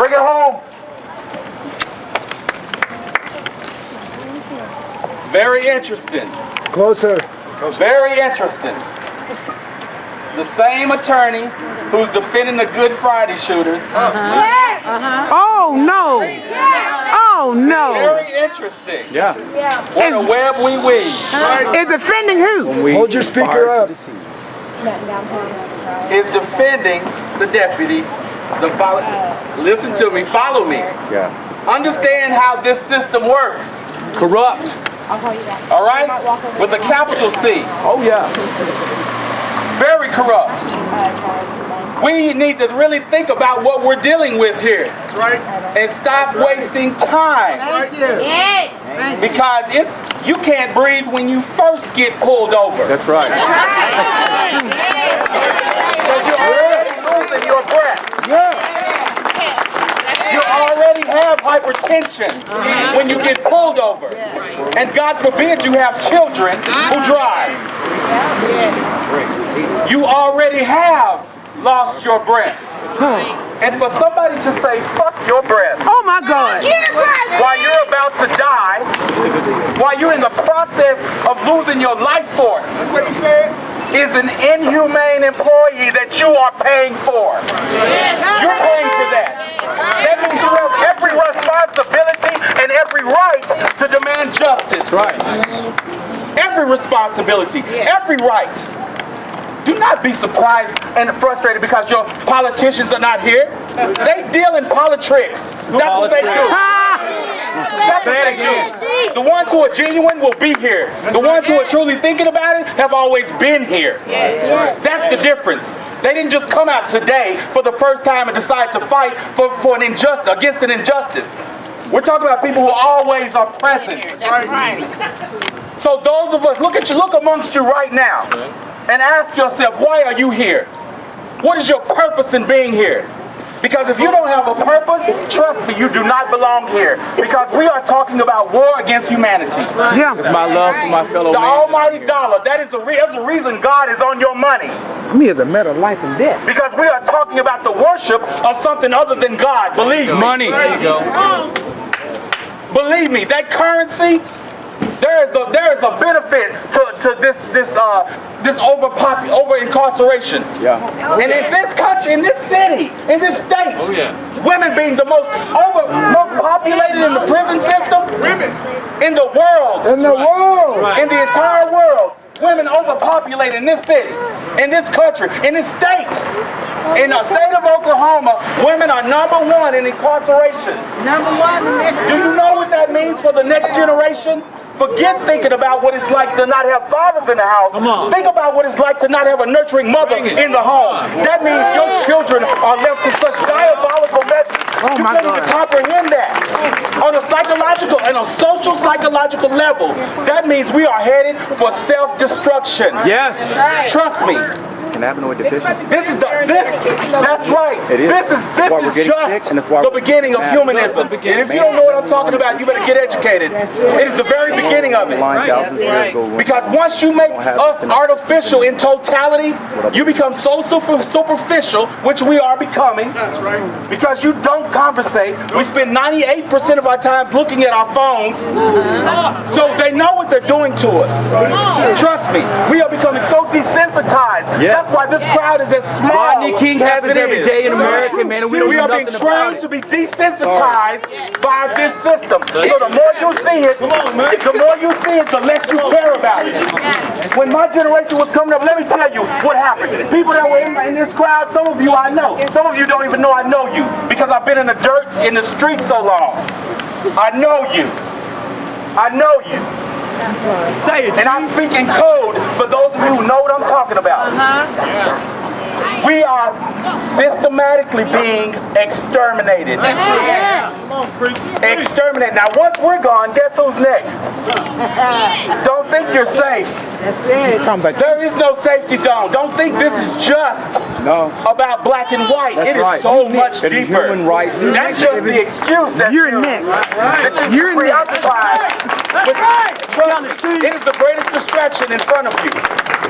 Bring it home. Very interesting. Closer. Very interesting. The same attorney who's defending the Good Friday shooters. Oh no! Oh no! Very interesting. Yeah. What a web we weave. Is defending who? Hold your speaker up. Is defending the deputy. Listen to me. Follow me. Yeah. Understand how this system works. Corrupt. All right? With a capital C. Oh yeah. Very corrupt. We need to really think about what we're dealing with here. That's right. And stop wasting time. Thank you. Because you can't breathe when you first get pulled over. That's right. Because you're already losing your breath. Yeah. You already have hypertension when you get pulled over. And God forbid you have children who drive. You already have lost your breath. And for somebody to say, fuck your breath. Oh my God. While you're about to die, while you're in the process of losing your life force, is an inhumane employee that you are paying for. You're paying for that. That means you have every responsibility and every right to demand justice. Right. Every responsibility, every right. Do not be surprised and frustrated because your politicians are not here. They deal in politics. That's what they do. That's what they do. The ones who are genuine will be here. The ones who are truly thinking about it have always been here. That's the difference. They didn't just come out today for the first time and decide to fight for an injustice, against an injustice. We're talking about people who always are present. That's right. So those of us, look amongst you right now and ask yourself, why are you here? What is your purpose in being here? Because if you don't have a purpose, trust me, you do not belong here. Because we are talking about war against humanity. Yeah. It's my love for my fellow The man. almighty dollar, that's the reason God is on your money. Me is a matter of life and death. Because we are talking about the worship of something other than God, believe me. Money. There you go. Believe me, that currency, there is a benefit to this over incarceration. Yeah. And in this country, in this city, in this state, women being the most populated in the prison system, in the world, in the entire world, women overpopulated in this city, in this country, in this state. In the state of Oklahoma, women are #1 in incarceration. #1. Do you know what that means for the next generation? Forget thinking about what it's like to not have fathers in the house. Think about what it's like to not have a nurturing mother in the home. That means your children are left to such diabolical measures. You can't even comprehend that. On a psychological and a social psychological level, that means we are headed for self-destruction. Yes. Trust me. Cannabinoid deficiency. That's right. This is just the beginning of humanism. And if you don't know what I'm talking about, you better get educated. It is the very beginning of it. Because once you make us artificial in totality, you become so superficial, which we are becoming. Because you don't conversate. We spend 98% of our time looking at our phones. So they know what they're doing to us. Trust me, we are becoming so desensitized. That's why this crowd is as small as it every is. day in America, man, and We are being trained to be desensitized by this system. So the more you see it, the less you care about it. When my generation was coming up, let me tell you what happened. People that were in this crowd, some of you I know. Some of you don't even know I know you because I've been in the dirt, in the street so long. I know you. I know you. Say it. And I speak in code for those of you who know what I'm talking about. We are systematically being exterminated. Exterminate. Now, once we're gone, guess who's next? Don't think you're safe. That's it. There is no safety zone. Don't think this is just about black and white. It is so much deeper. Human rights. That's just the excuse that You're next. You're preoccupied with. Trust me, it is the greatest distraction in front of you.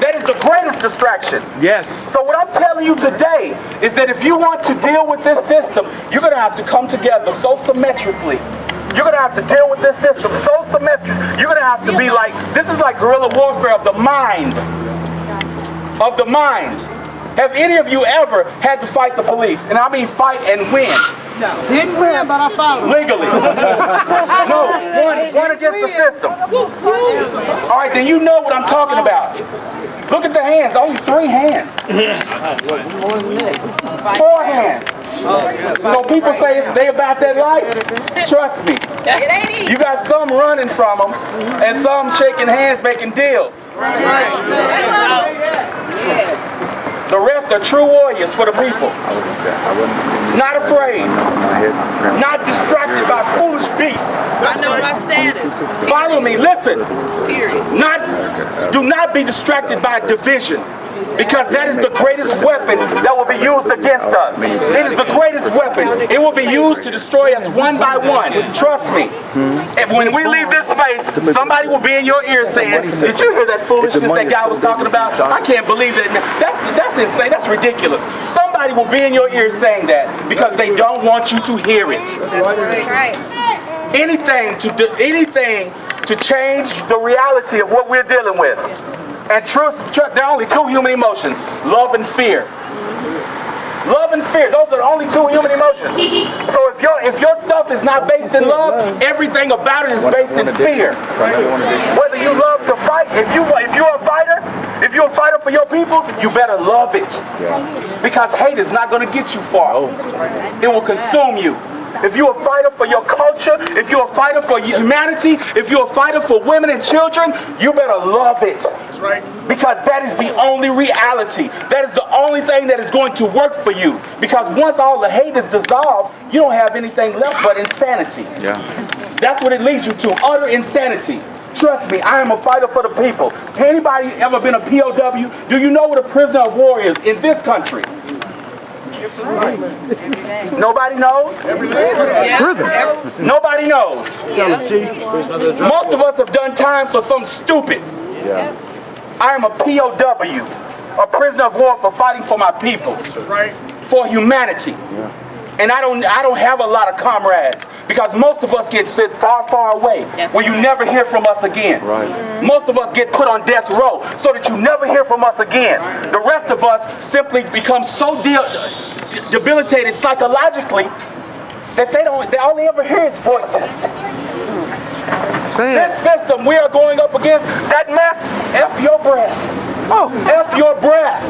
That is the greatest distraction. Yes. So what I'm telling you today is that if you want to deal with this system, you're going to have to come together so symmetrically. You're going to have to deal with this system so symmetric. You're going to have to be like, this is like guerrilla warfare of the mind. Of the mind. Have any of you ever had to fight the police? And I mean fight and win. No. Didn't win, but I fought. Legally. No, one against the system. All right, then you know what I'm talking about. Look at the hands, only 3 hands. 4 hands. So people say they about that life. Trust me. You got some running from them and some shaking hands making deals. The rest are true warriors for the people. Not afraid. Not distracted by foolish beef. I know my status. Follow me, listen. Period. Do not be distracted by division. Because that is the greatest weapon that will be used against us. It is the greatest weapon. It will be used to destroy us one by one. Trust me. And when we leave this space, somebody will be in your ear saying, did you hear that foolishness that guy was talking about? I can't believe that. That's insane. That's ridiculous. Somebody will be in your ear saying that because they don't want you to hear it. That's right. Anything to change the reality of what we're dealing with. And truth, there are only 2 human emotions, love and fear. Love and fear, those are the only 2 human emotions. So if your stuff is not based in love, everything about it is based in fear. Whether you love to fight, if you're a fighter for your people, you better love it. Because hate is not going to get you far. It will consume you. If you're a fighter for your culture, if you're a fighter for humanity, if you're a fighter for women and children, you better love it. That's right. Because that is the only reality. That is the only thing that is going to work for you. Because once all the hate is dissolved, you don't have anything left but insanity. Yeah. That's what it leads you to, utter insanity. Trust me, I am a fighter for the people. Anybody ever been a POW? Do you know what a prisoner of war is in this country? Nobody knows? Nobody knows. Most of us have done time for something stupid. I am a POW, a prisoner of war for fighting for my people, for humanity. And I don't have a lot of comrades because most of us get sent far, far away where you never hear from us again. Most of us get put on death row so that you never hear from us again. The rest of us simply become so debilitated psychologically that all they ever hear is voices. This system we are going up against, that mess, F your breath. F your breath.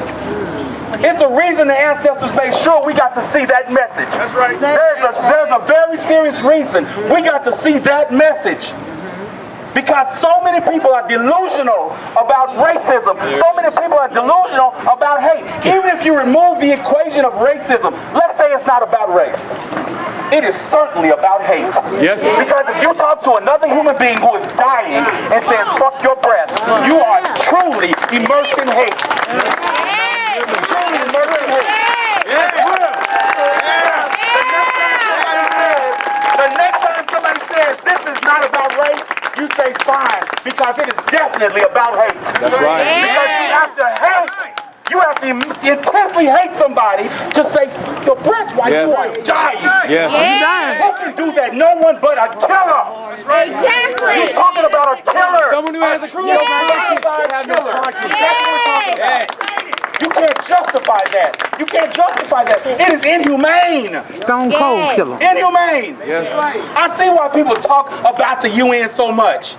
It's the reason the ancestors made sure we got to see that message. That's right. There's a very serious reason we got to see that message. Because so many people are delusional about racism. So many people are delusional about hate. Even if you remove the equation of racism, let's say it's not about race. It is certainly about hate. Yes. Because if you talk to another human being who is dying and says, fuck your breath, you are truly immersed in hate. Truly immersed in hate. The next time somebody says, this is not about race, you say fine, because it is definitely about hate. That's right. Because you have to hate. You have to intensely hate somebody to say your breath while you are dying. Who can do that? No one but a killer. That's right. Exactly. You're talking about a killer. Someone who has a true qualified killer. That's what we're talking about. You can't justify that. You can't justify that. It is inhumane. Stone cold killer. Inhumane. Yes. I see why people talk about the UN so much.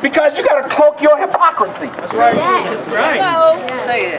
Because you got to cloak your hypocrisy. That's right. That's right. Say it.